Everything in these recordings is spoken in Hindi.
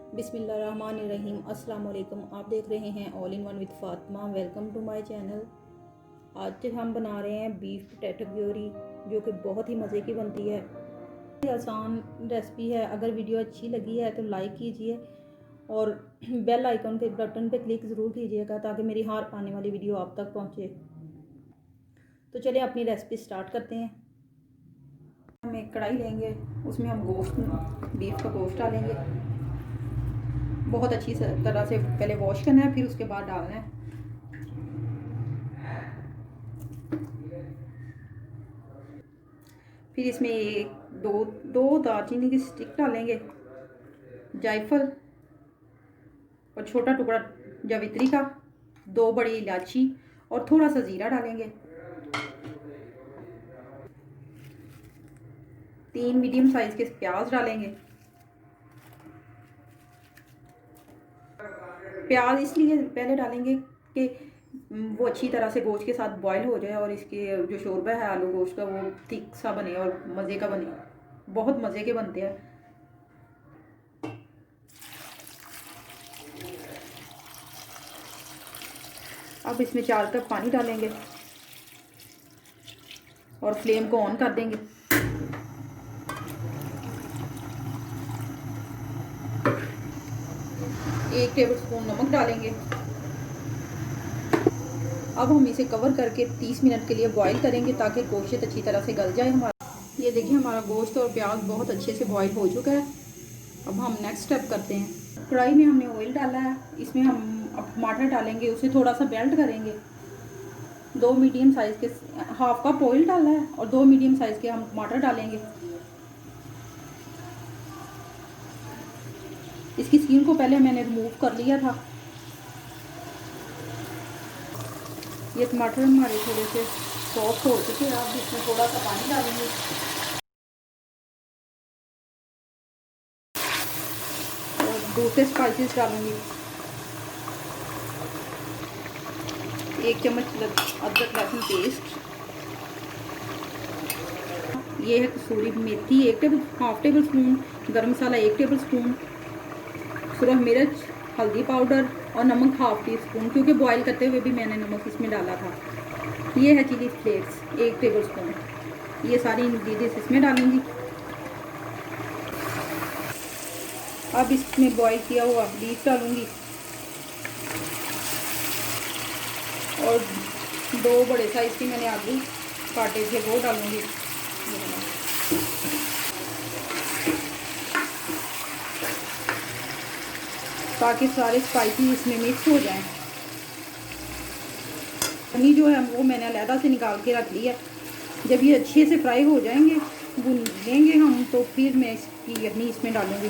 बिस्मिल्लाहिर्रहमानिर्रहीम। अस्सलाम वालेकुम। आप देख रहे हैं all in one with Fatima. Welcome to my channel. आज हम बना रहे हैं बीफ पोटैटो प्योरी, जो कि बहुत ही मज़े की बनती है। आसान रेसिपी है। अगर वीडियो अच्छी लगी है तो लाइक कीजिए और बेल आइकन के बटन पे क्लिक ज़रूर कीजिएगा ताकि मेरी हर आने वाली वीडियो आप तक पहुँचे। तो चलिए अपनी रेसिपी स्टार्ट करते हैं। हम एक कढ़ाई लेंगे, उसमें हम बीफ का गोश्त डालेंगे। बहुत अच्छी तरह से पहले वॉश करना है, फिर उसके बाद डालना है। फिर इसमें एक दो दालचीनी की स्टिक डालेंगे, जायफल और छोटा टुकड़ा जावित्री का, 2 बड़ी इलायची और थोड़ा सा ज़ीरा डालेंगे। 3 मीडियम साइज़ के प्याज डालेंगे। प्याज इसलिए पहले डालेंगे कि वो अच्छी तरह से गोश्त के साथ बॉईल हो जाए और इसके जो शोरबा है आलू गोश्त का वो थिक सा बने और मज़े का बने। बहुत मज़े के बनते हैं। अब इसमें 4 कप पानी डालेंगे और फ्लेम को ऑन कर देंगे। एक टेबलस्पून नमक डालेंगे। अब हम इसे कवर करके 30 मिनट के लिए बॉईल करेंगे ताकि गोश्त अच्छी तरह से गल जाए हमारा। ये देखिए हमारा गोश्त और प्याज बहुत अच्छे से बॉईल हो चुका है। अब हम नेक्स्ट स्टेप करते हैं। कढ़ाई में हमने ऑयल डाला है, इसमें हम अब टमाटर डालेंगे, उसे थोड़ा सा मेल्ट करेंगे। 2 मीडियम साइज़ के हाफ कप ऑयल डाला है और 2 मीडियम साइज़ के हम टमाटर डालेंगे। इसकी स्किन को पहले मैंने रिमूव कर लिया था। ये टमाटर हमारे थोड़े से सॉफ्ट हो चुके हैं। अब इसमें थोड़ा सा पानी डालेंगे और दूसरे स्पाइसेस डालेंगे। 1 चम्मच अदरक लहसुन पेस्ट। ये है कसूरी मेथी हाफ टेबल स्पून, गरम मसाला 1 टेबल स्पून, सुरख मिर्च, हल्दी पाउडर और नमक हाफ टी स्पून, क्योंकि बॉईल करते हुए भी मैंने नमक इसमें डाला था। ये है चिली फ्लेक्स 1 टेबल स्पून। ये सारी इंग्रेडिएंट्स इसमें डालूंगी। अब इसमें बॉईल किया हुआ बीफ डालूंगी और 2 बड़े साइज़ के मैंने आलू काटे थे वो डालूंगी, ताकि सारे स्पाइसी इसमें मिक्स हो जाएं। पनीर जो है वो मैंने अलहदा से निकाल के रख लिया। जब ये अच्छे से फ्राई हो जाएंगे, भून लेंगे हम, तो फिर मैं इसकी यखनी इसमें डालूंगी।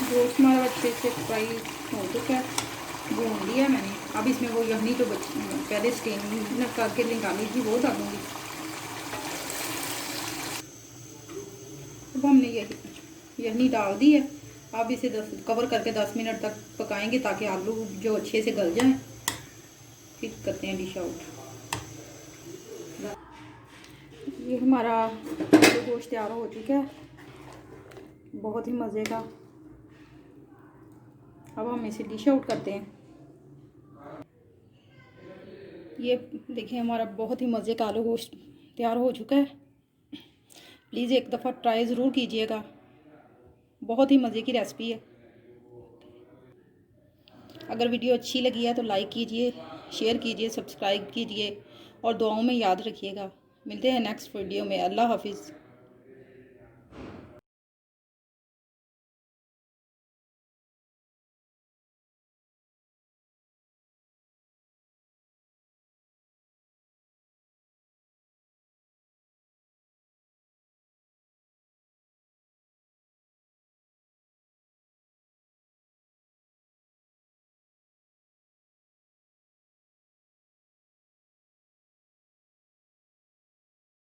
गोश्त हमारा अच्छे से फ्राई हो चुका है, भून लिया मैंने। अब इसमें वो यखनी जो पहले स्टीम करके निकाली थी वो डालूंगी। अब हमने यखनी डाल दी है। अब इसे कवर करके 10 मिनट तक पकाएंगे ताकि आलू जो अच्छे से गल जाएं। फिर करते हैं डिश आउट। ये हमारा आलू गोश्त तैयार हो चुका है, बहुत ही मज़े का। अब हम इसे डिश आउट करते हैं। ये देखिए हमारा बहुत ही मज़े का आलू गोश्त तैयार हो चुका है। प्लीज़ एक दफ़ा ट्राई ज़रूर कीजिएगा, बहुत ही मज़े की रेसिपी है। अगर वीडियो अच्छी लगी है तो लाइक कीजिए, शेयर कीजिए, सब्सक्राइब कीजिए और दुआओं में याद रखिएगा। मिलते हैं नेक्स्ट वीडियो में। अल्लाह हाफिज़।